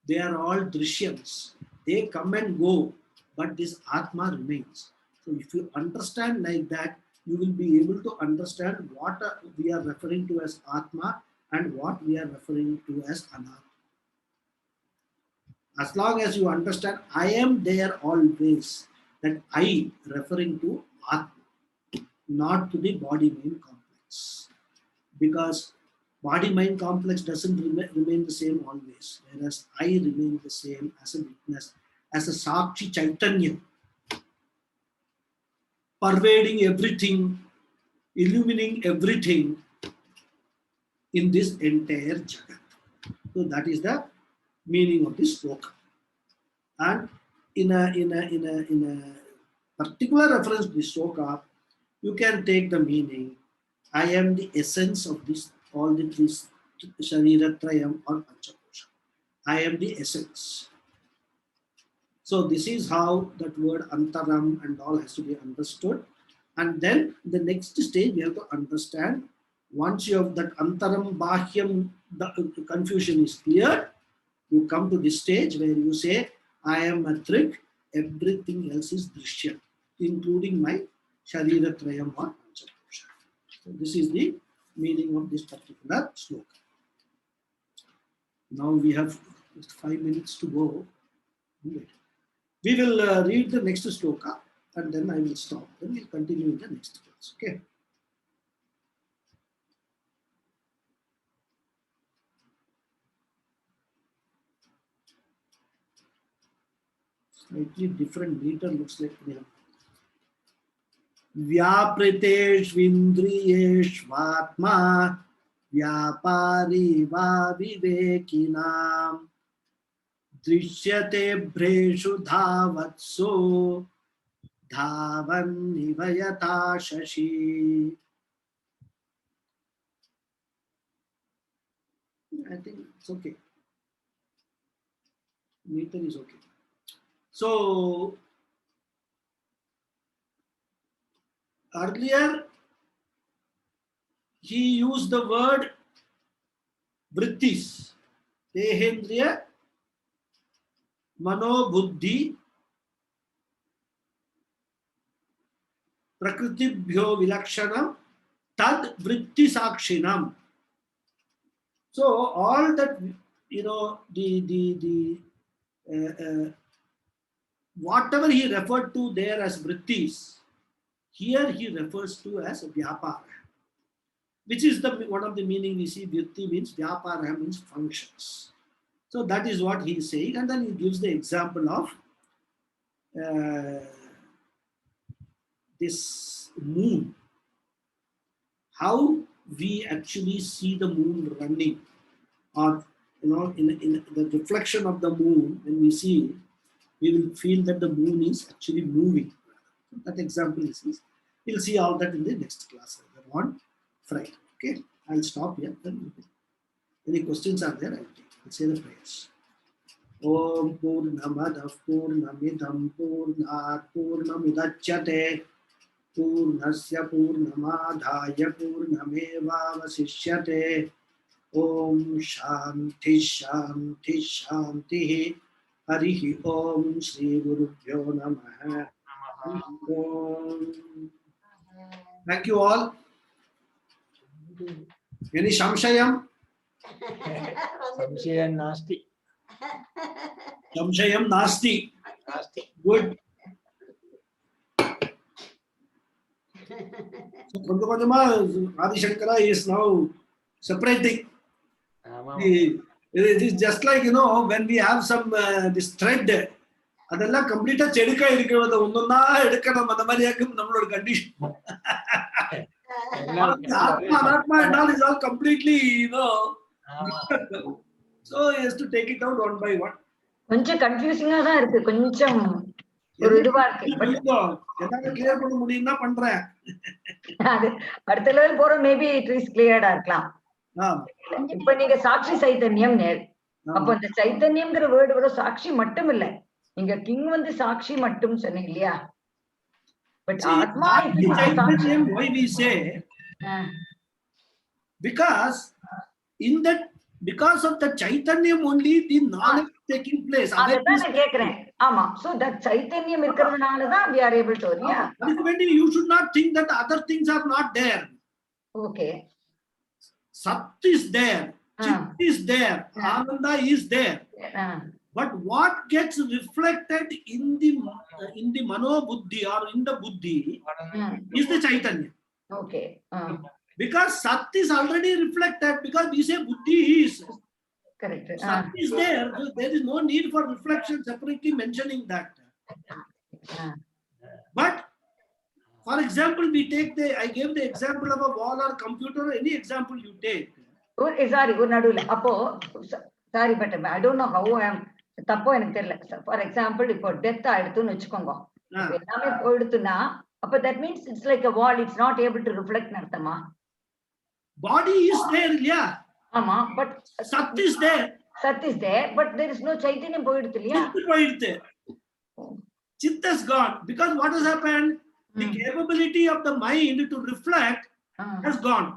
they are all Drishyams. They come and go, but this Atma remains. So if you understand like that, you will be able to understand what we are referring to as Atma and what we are referring to as Anatma. As long as you understand, I am there always, that I referring to Atma, not to the body-mind complex. Because body-mind complex doesn't remain the same always, whereas I remain the same as a witness, as a Sakshi Chaitanya, pervading everything, illumining everything in this entire Jagat. So that is the meaning of this sloka. And in a particular reference to this sloka, you can take the meaning, I am the essence of this, all the three Shariratrayam or Panchakosha. I am the essence. So this is how that word Antaram and all has to be understood. And then the next stage we have to understand, once you have that Antaram Bahyam, the confusion is clear, you come to this stage where you say, I am a Drik, everything else is Drishya, including my Shariratrayam or Panchakosha. So this is the meaning of this particular sloka. Now we have just 5 minutes to go. We will read the next sloka and then I will stop. Then we'll continue in the next class. Okay. Slightly different meter looks like. व्यापृतेष्विन्द्रियेष्वात्मा vyapari va vivekinam drishyate bhreshu dhavatso dhavan nivayata shashi. I think it's okay. Meter is okay. So earlier he used the word vrittis, dehendriya, mano, buddhi, prakritibhyo vilakshanam, tad vritti sakshinam. So all that, the whatever he referred to there as vrittis, here he refers to as vyapara, which is the one of the meaning we see. Vritti means vyapara means functions. So that is what he is saying, and then he gives the example of this moon. How we actually see the moon running, or in the reflection of the moon, when we see it, we will feel that the moon is actually moving. That example is his. We'll see all that in the next class on Friday. Okay, I'll stop here. Any questions are there? I'll say the prayers. Om Purnamadav Purnamidam Purnat Purnamudachyate Purnasya Purnamadhaya Purnamevavasishyate. Om Shanti Shanti Shanti. Harihi Om Shri Gurubhyo Namaha. Thank you all. Any Shamshayam? Samshayam nasti. Shamshayam Nasti. Good. So Adi Shankara is now separating. It is just like, when we have some this thread, adella complete chedika irukkuvathu onnonna edukanam andha mariyakkum nammaloda condition. Atma Anatma and all is all completely, so he has to take it out one by one. கொஞ்சம் கன்ஃபியூசிங்கா தான் இருக்கு, கொஞ்சம் ஒரு இதுவா இருக்கு. என்னால clear பண்ண முடியும்னா பண்றேன். அது அடுத்த லெவல் போற மேபி இட் இஸ் கிளியர்டா இருக்கலாம். இப்ப நீங்க சாட்சி சைத்தன்யம், அப்ப அந்த சைத்தன்யம்ங்கிற வேர்டு வர சாட்சி மட்டும் இல்ல, நீங்க கிங் வந்து சாட்சி மட்டும் சொன்னீங்க இல்லையா? பட் ஆத்மா Chaitanyam, why we say? Because in that, because of the Chaitanyam only the knowledge taking place. அதான் நான் கேக்குறேன். ஆமா, so that Chaitanyam இருக்கிறதுனால தான் we are able to, yeah. Consequently, you should not think that other things are not there. Okay. Sat is there, Chit is there, Ananda is there. But what gets reflected in the Mano Buddhi or in the Buddhi is the Chaitanya. Okay. Because Sat is already reflected, because we say Buddhi is. Correct. Sat is there. There is no need for reflection separately mentioning that. But for example, I gave the example of a wall or computer, any example you take. Sorry, அப்போ sorry, but I don't know how I am. தப்போ எனக்கு தெரியல. For example, இப்போ death ஆயிடுத்துன்னு வச்சுக்கோங்க, எல்லாமே போயிடுத்துன்னா அப்ப that means it's like a wall, it's not able to reflect அர்த்தமா? Body is there, yeah. ஆமா, but Sat is there. Sat is there, but there is no Chaitanya போயிடுத்து இல்லையா? Chit has gone, because what has happened? The capability of the mind to reflect has gone.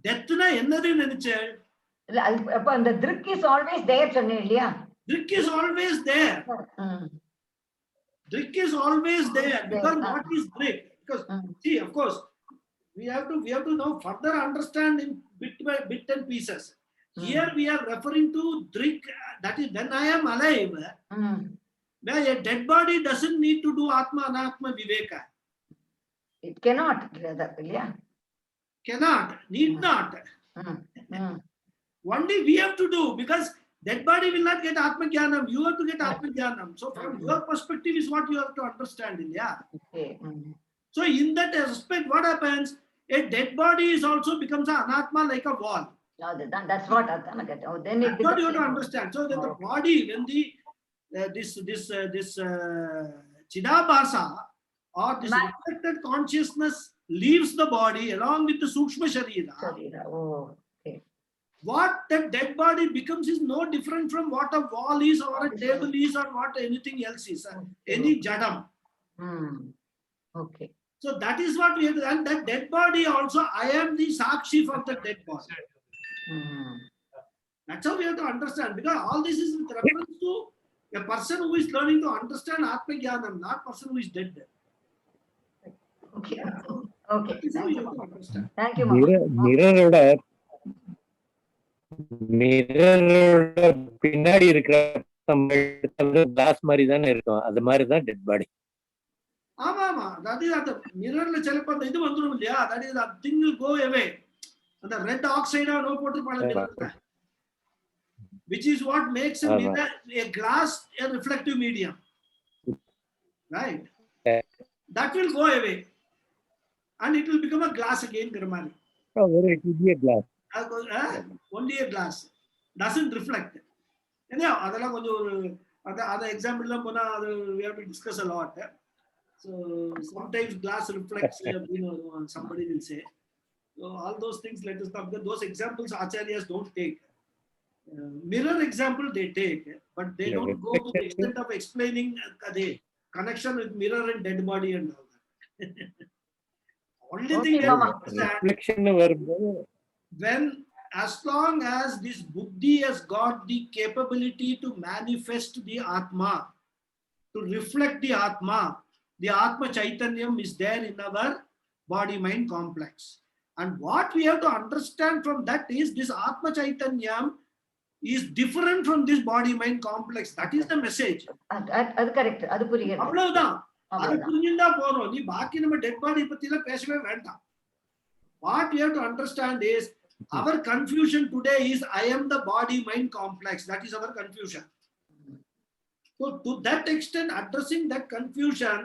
Death na என்னது நினைச்சே? அப்ப அந்த drik is always there சொன்னே இல்லையா? Drik is always there. Drik is always there, because what is drik? Because see, of course, we have to now further understand in bit by bit and pieces. Here we are referring to drik, that is when I am alive. Where a dead body doesn't need to do Atma Anatma Viveka. It cannot, yeah. Cannot, need not. Only we have to do, because dead body will not get Atma Jnanam. You have to get Atma Jnanam. So from your perspective is what you have to understand, yeah. Okay. So in that aspect, what happens? a dead body is also becomes an anatma like a wall. That's what Atma get. Oh, then it That's what becomes. you have to understand. So that the body, when the this Chidabhasa or this reflected consciousness leaves the body along with the Sukshma Sharira, oh, okay. what the dead body becomes is no different from what a wall is or a table is or what anything else is. Any jadam. Okay. So that is what we have to, and that dead body also, I am the Sakshi for the dead body. That's how we have to understand, because all this is with reference to a person who is learning to understand Atma Jnanam, not person who is dead. Okay. Okay. Thank you, Mama. Thank you, mirror பின்னாடி இருக்கிற class மாதிரி தானே இருக்கும், அது மாதிரி தான் dead body. ஆமா ஆமா, that is அந்த மிரர்ல சிலப்ப அந்த இது வந்துரும் இல்லையா, that is that thing will go away. அந்த ரெட் ஆக்சைடா நோ போட்டுருப்பாங்க மிரர்ல, which is what makes a mirror, a glass, a reflective medium, right? That will go away and it will become a glass again. Gramani. Oh, it will be a glass. Only a glass doesn't reflect. Anyhow, அதெல்லாம் கொஞ்சம் ஒரு other example எல்லாம் போனா அது we have to discuss a lot. So sometimes glass reflects, somebody will say. So all those things let us talk. Those examples Acharyas don't take. Mirror example they take, but they don't go to the extent of explaining the connection with mirror and dead body and all that. Only thing reflection when, as long as this buddhi has got the capability to manifest the Atma, to reflect the Atma Chaitanyam is there in our body-mind complex. And what we have to understand from that is this Atma Chaitanyam is different from this body-mind complex. That is the message. That's correct. That's correct. அவ்வளவுதான். அது புரிஞ்சிருந்தா போறோம். நீ பாக்கி நம்ம dead body பத்தில பேசவே வேண்டாம். What we have to understand is our confusion today is I am the body-mind complex. That is our confusion. So to that extent, addressing that confusion,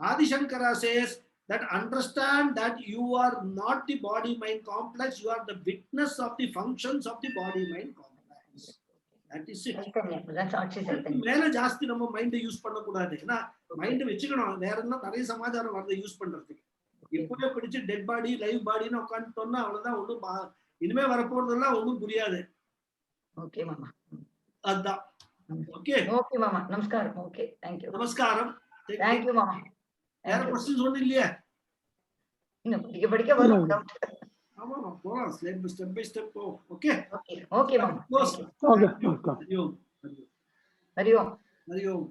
Adi Shankara says that understand that you are not the body-mind complex, you are the witness of the functions of the body-mind complex. That is it. That's actually மேல ஜாஸ்தி நம்ம mind use பண்ண கூடாது. ஏன்னா mind வெச்சுக்கணும், வேற என்ன நிறைய சமாச்சாரம் வரத யூஸ் பண்றதுக்கு. எப்பவே படிச்சு டெட் பாடி லைவ் பாடின்னு உட்காந்துட்டோம்னா அவ்வளவுதான், ஒன்றும் இனிமே வரப்போறதெல்லாம் ஒன்றும் புரியாது. ஓகே மாமா, அதான். ஓகே ஓகே மாமா, நமஸ்காரம். Okay, thank you. நமஸ்காரம். தேங்க் யூ மாமா. வேற क्वेश्चंस ஒண்ணும் இல்லையா? இன்னும் படிக்க வரும். ஆமா ஆமா, போலாம் ஸ்டெப் பை ஸ்டெப் போ. ஓகே ஓகே மாமா. ஓகே. ஹரி ஓம். ஹரி ஓம்.